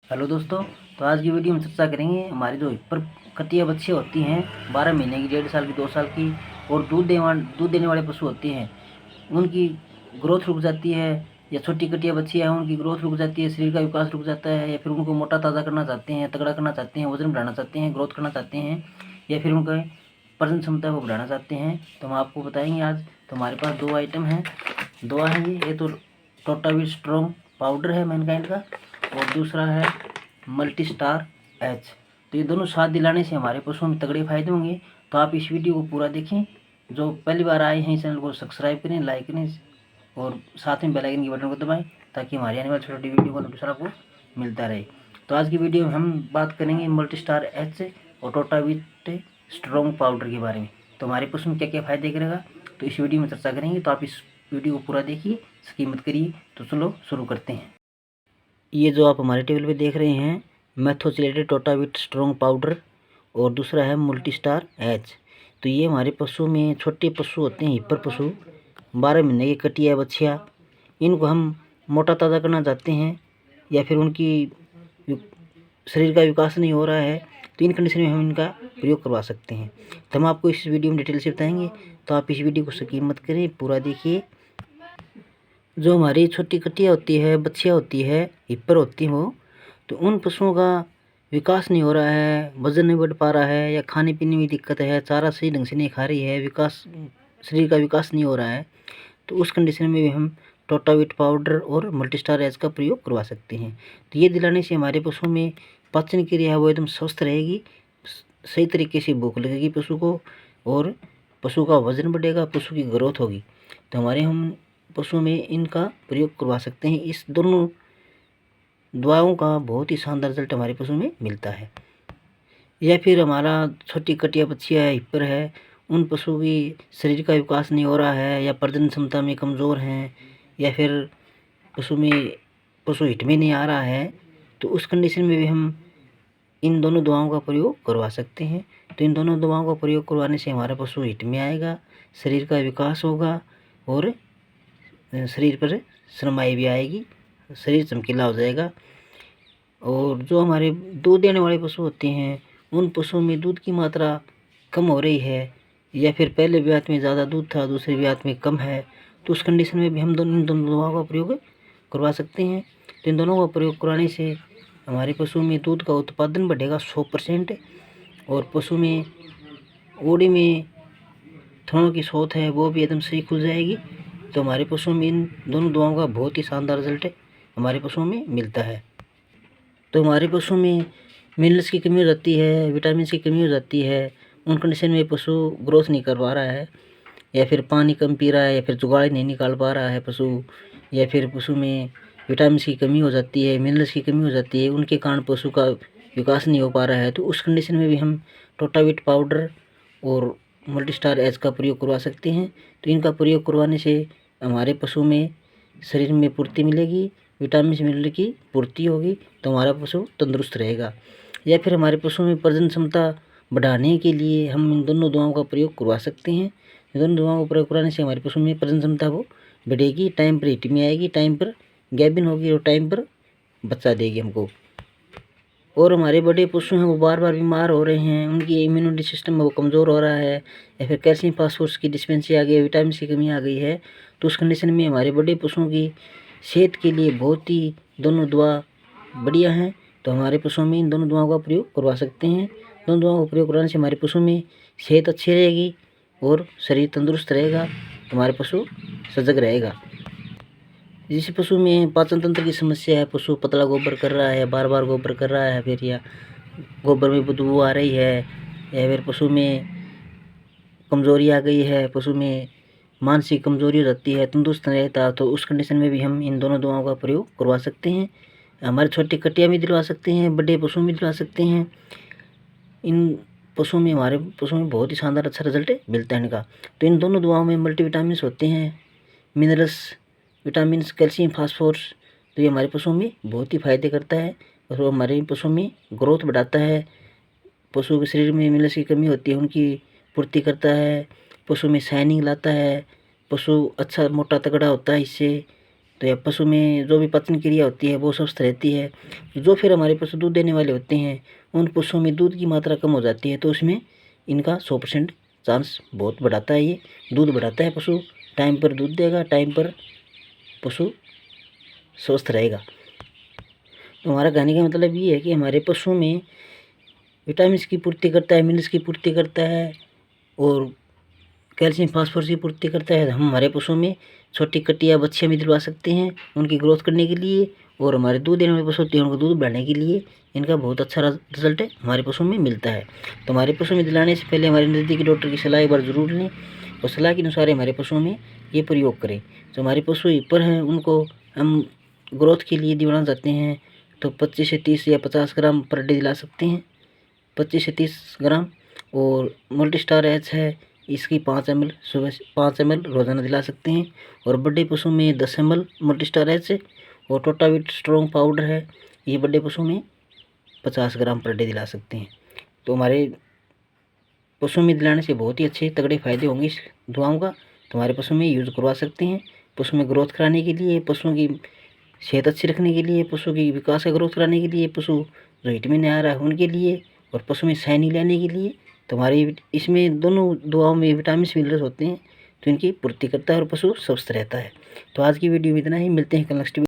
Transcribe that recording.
Hello दोस्तों। तो आज की वीडियो में चर्चा करेंगे हमारी जो हिप्पर कटिया बच्चियाँ होती हैं 12 महीने की, 1.5 साल की, 2 साल की और दूध देने वाले पशु होते हैं, उनकी ग्रोथ रुक जाती है। या छोटी कटिया बच्चियाँ हैं उनकी ग्रोथ रुक जाती है, शरीर का विकास रुक जाता है। या फिर उनको मोटा ताज़ा करना चाहते हैं, तगड़ा करना चाहते हैं, वजन बढ़ाना चाहते हैं, ग्रोथ करना चाहते हैं, या फिर उनका प्रजनन क्षमता को बढ़ाना चाहते हैं, तो हम आपको बताएंगे आज। तो हमारे पास दो आइटम हैं, दवा है ये तो टोटाविट स्ट्रॉन्ग पाउडर है मैनकाइंड का, और दूसरा है मल्टी स्टार एच। तो ये दोनों स्वाद दिलाने से हमारे पशुओं में तगड़े फायदे होंगे। तो आप इस वीडियो को पूरा देखें। जो पहली बार आए हैं इस चैनल को सब्सक्राइब करें, लाइक करें और साथ में बेल आइकन के बटन को दबाएं ताकि हमारी आने वाली छोटी वीडियो का नोटिफिकेशन आपको मिलता रहे। तो आज की वीडियो में हम बात करेंगे मल्टी स्टार एच और टोटाविट स्ट्रॉन्ग पाउडर के बारे में। तो हमारे पशु में क्या क्या फायदे करेगा तो इस वीडियो में चर्चा करेंगे। तो आप इस वीडियो को पूरा देखिए, स्किप मत करिए। तो चलो शुरू करते हैं। ये जो आप हमारे टेबल पे देख रहे हैं मेथोचिलेटेड टोटाविट स्ट्रॉन्ग पाउडर और दूसरा है मल्टी स्टार एच। तो ये हमारे पशु में छोटे पशु होते हैं, हिप्पर पशु, 12 महीने की कटिया बच्चियाँ, इनको हम मोटा ताज़ा करना चाहते हैं या फिर उनकी शरीर का विकास नहीं हो रहा है, तो इन कंडीशन में हम इनका प्रयोग करवा सकते हैं। तो हम आपको इस वीडियो में डिटेल से बताएंगे। तो आप इस वीडियो को स्किप मत करें, पूरा देखिए। जो हमारी छोटी कटिया होती है, बच्चियाँ होती है, हिप्पर होती हैं वो, तो उन पशुओं का विकास नहीं हो रहा है, वजन नहीं बढ़ पा रहा है, या खाने पीने में दिक्कत है, चारा सही ढंग से नहीं खा रही है, शरीर का विकास नहीं हो रहा है, तो उस कंडीशन में भी हम टोटाविट पाउडर और मल्टीस्टार एच का प्रयोग करवा सकते हैं। तो ये दिलाने से हमारे पशुओं में पाचन क्रिया है वो एकदम स्वस्थ रहेगी, सही तरीके से भूख लगेगी पशु को, और पशु का वजन बढ़ेगा, पशु की ग्रोथ होगी। तो हम पशुओं में इनका प्रयोग करवा सकते हैं। इस दोनों दवाओं का बहुत ही शानदार रिजल्ट हमारे पशु में मिलता है। या फिर हमारा छोटी कटिया बच्चियाँ है, हिप्पर है, उन पशु की शरीर का विकास नहीं हो रहा है, या प्रजनन क्षमता में कमज़ोर हैं, या फिर पशु हिट में नहीं आ रहा है, तो उस कंडीशन में भी हम इन दोनों दवाओं का प्रयोग करवा सकते हैं। तो इन दोनों दवाओं का प्रयोग करवाने से हमारा पशु हिट में आएगा, शरीर का विकास होगा और शरीर पर शर्माई भी आएगी, शरीर चमकीला हो जाएगा। और जो हमारे दूध देने वाले पशु होते हैं, उन पशुओं में दूध की मात्रा कम हो रही है, या फिर पहले ब्यात में ज़्यादा दूध था, दूसरे ब्यात में कम है, तो उस कंडीशन में भी हम इन दोनों दवाओं का प्रयोग करवा सकते हैं। तो इन दोनों का प्रयोग कराने से हमारे पशु में दूध का उत्पादन बढ़ेगा 100%, और पशु में ओड़ी में थनों की सोत है वो भी एकदम सही खुल जाएगी। तो हमारे पशुओं में इन दोनों दवाओं का बहुत ही शानदार रिजल्ट हमारे पशुओं में मिलता है। तो हमारे पशुओं में मिनरल्स की कमी हो जाती है, विटामिन की कमी हो जाती है, उन कंडीशन में पशु ग्रोथ नहीं कर पा रहा है, या फिर पानी कम पी रहा है, या फिर जुगाड़ नहीं निकाल पा रहा है पशु, या फिर पशु में विटामिन की कमी हो जाती है, मिनरल्स की कमी हो जाती है, उनके कारण पशु का विकास नहीं हो पा रहा है, तो उस कंडीशन में भी हम टोटाविट पाउडर और मल्टीस्टार एच का प्रयोग करवा सकते हैं। तो इनका प्रयोग करवाने से हमारे पशु में शरीर में पूर्ति मिलेगी, विटामिन मिनरल की पूर्ति होगी, तो हमारा पशु तंदुरुस्त रहेगा। या फिर हमारे पशु में प्रजनन क्षमता बढ़ाने के लिए हम इन दोनों दवाओं का प्रयोग करवा सकते हैं। इन दोनों दवाओं का प्रयोग कराने से हमारे पशु में प्रजनन क्षमता वो बढ़ेगी, टाइम पर हिट में आएगी, टाइम पर गैबिन होगी और टाइम पर बच्चा देगी हमको। और हमारे बड़े पशु हैं वो बार बार बीमार हो रहे हैं, उनकी इम्यूनिटी सिस्टम वो कमज़ोर हो रहा है, या फिर कैल्शियम फास्फोरस की डिस्पेंसी आ गई है, विटामिन की कमी आ गई है, तो उस कंडीशन में हमारे बड़े पशुओं की सेहत के लिए बहुत ही दोनों दवा बढ़िया हैं। तो हमारे पशुओं में इन दोनों दवाओं का प्रयोग करवा सकते हैं। दोनों दवाओं का प्रयोग कराने से हमारे पशु में सेहत अच्छी रहेगी और शरीर तंदुरुस्त रहेगा, तो हमारे पशु सजग रहेगा। जिस पशु में पाचन तंत्र की समस्या है, पशु पतला गोबर कर रहा है, बार बार गोबर कर रहा है, फिर या गोबर में बदबू आ रही है, या फिर पशु में कमज़ोरी आ गई है, पशु में मानसिक कमज़ोरी हो जाती है, तंदुरुस्त नहीं रहता, तो उस कंडीशन में भी हम इन दोनों दवाओं का प्रयोग करवा सकते हैं। हमारे छोटी कटिया में दिलवा सकते हैं, बड़े पशु में दिलवा सकते हैं। इन पशुओं में हमारे पशुओं में बहुत ही शानदार अच्छा रिजल्ट मिलता है इनका। तो इन दोनों दवाओं में मल्टीविटामिन होते हैं, मिनरल्स, विटामिन, कैल्शियम, फास्फोरस, तो ये हमारे पशुओं में बहुत ही फायदे करता है और वो हमारे पशुओं में ग्रोथ बढ़ाता है। पशु के शरीर में मिनरल्स की कमी होती है उनकी पूर्ति करता है, पशु में शाइनिंग लाता है, पशु अच्छा मोटा तगड़ा होता है इससे। तो यह पशु में जो भी पाचन क्रिया होती है वो स्वस्थ रहती है। जो फिर हमारे पशु दूध देने वाले होते हैं उन पशुओं में दूध की मात्रा कम हो जाती है, तो उसमें इनका 100% चांस बहुत बढ़ाता है। ये दूध बढ़ाता है पशु, टाइम पर दूध देगा, टाइम पर पशु स्वस्थ रहेगा। तो हमारा कहने का मतलब ये है कि हमारे पशुओं में विटामिन की पूर्ति करता है, मिनरल्स की पूर्ति करता है और कैल्शियम फास्फोरस की पूर्ति करता है। हम हमारे पशुओं में छोटी कटिया बच्चियाँ भी दिलवा सकते हैं उनकी ग्रोथ करने के लिए, और हमारे दूध देने वाले पशु होते हैं उनको दूध बढ़ाने के लिए इनका बहुत अच्छा रिजल्ट हमारे पशुओं में मिलता है। तो हमारे पशुओं में दिलाने से पहले हमारे नज़दीकी डॉक्टर की सलाह एक बार ज़रूर लें और सलाह के अनुसार हमारे पशुओं में ये प्रयोग करें। जो हमारे पशु ऊपर हैं उनको हम ग्रोथ के लिए दिलाना चाहते हैं तो 25 से 30 या 50 ग्राम पर डे दिला सकते हैं, 25 से 30 ग्राम। और मल्टीस्टार एच है, इसकी 5 ml सुबह 5 ml रोज़ाना दिला सकते हैं। और बड़े पशु में 10 ml मल्टीस्टार एच और टोटाविट स्ट्रॉन्ग पाउडर है, ये बड़े पशु में 50 ग्राम पर डे दिला सकते हैं। तो हमारे पशु में दिलाने से बहुत ही अच्छे तगड़े फायदे होंगे इस दवाओं का, तो हमारे पशु में यूज़ करवा सकते हैं। पशु में ग्रोथ कराने के लिए, पशुओं की सेहत अच्छी रखने के लिए, पशु की विकास का ग्रोथ कराने के लिए, पशु जो हिट में नहीं आ रहा है उनके लिए, और पशु में शाइनिंग लाने के लिए। तो हमारी इसमें दोनों दवाओं में विटामिन मिनरल्स होते हैं, तो इनकी पूर्ति करता है और पशु स्वस्थ रहता है। तो आज की वीडियो में इतना ही, मिलते हैं कल नेक्स्ट वीडियो।